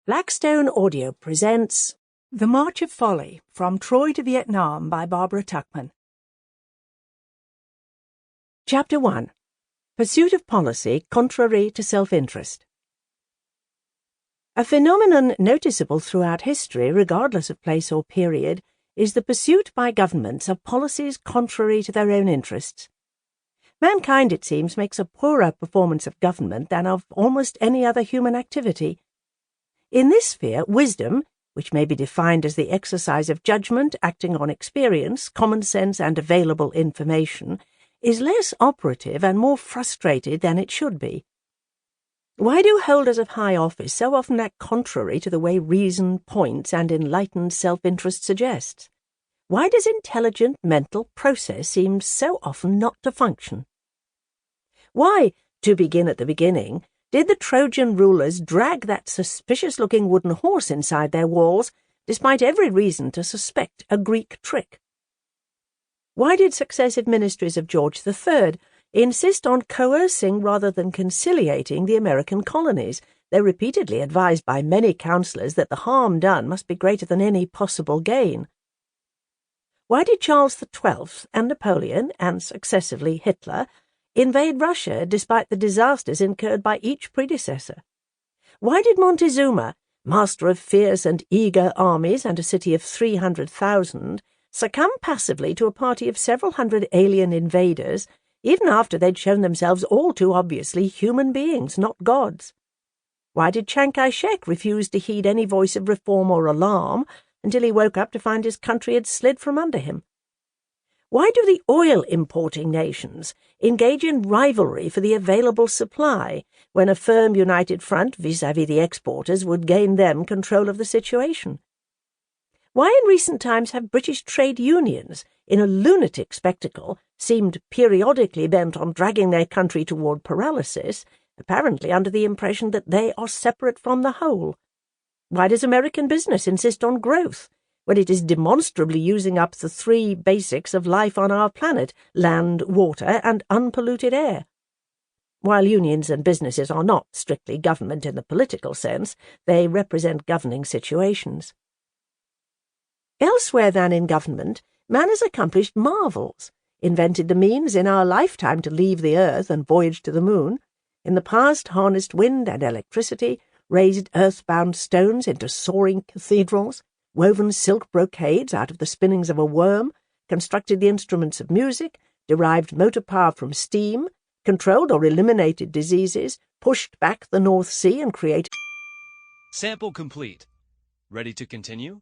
Blackstone Audio presents The March of Folly, From Troy to Vietnam by Barbara Tuchman. Chapter 1. Pursuit of Policy Contrary to Self-Interest. A phenomenon noticeable throughout history, regardless of place or period, is the pursuit by governments of policies contrary to their own interests. Mankind, it seems, makes a poorer performance of government than of almost any other human activity. In this sphere, wisdom, which may be defined as the exercise of judgment acting on experience, common sense, and available information, is less operative and more frustrated than it should be. Why do holders of high office so often act contrary to the way reason points and enlightened self-interest suggests? Why does intelligent mental process seem so often not to function? Why, to begin at the beginning, did the Trojan rulers drag that suspicious-looking wooden horse inside their walls, despite every reason to suspect a Greek trick? Why did successive ministries of George III insist on coercing rather than conciliating the American colonies, though repeatedly advised by many counsellors that the harm done must be greater than any possible gain? Why did Charles XII and Napoleon, and successively Hitler, invade Russia despite the disasters incurred by each predecessor? Why did Montezuma, master of fierce and eager armies and a city of 300,000, succumb passively to a party of several hundred alien invaders, even after they'd shown themselves all too obviously human beings, not gods? Why did Chiang Kai-shek refuse to heed any voice of reform or alarm until he woke up to find his country had slid from under him? Why do the oil-importing nations engage in rivalry for the available supply when a firm united front vis-à-vis the exporters would gain them control of the situation? Why in recent times have British trade unions, in a lunatic spectacle, seemed periodically bent on dragging their country toward paralysis, apparently under the impression that they are separate from the whole? Why does American business insist on growth, when it is demonstrably using up the three basics of life on our planet: land, water, and unpolluted air? While unions and businesses are not strictly government in the political sense, they represent governing situations. Elsewhere than in government, man has accomplished marvels, invented the means in our lifetime to leave the earth and voyage to the moon, in the past harnessed wind and electricity, raised earthbound stones into soaring cathedrals, woven silk brocades out of the spinnings of a worm, constructed the instruments of music, derived motor power from steam, controlled or eliminated diseases, pushed back the North Sea and created... Sample complete. Ready to continue?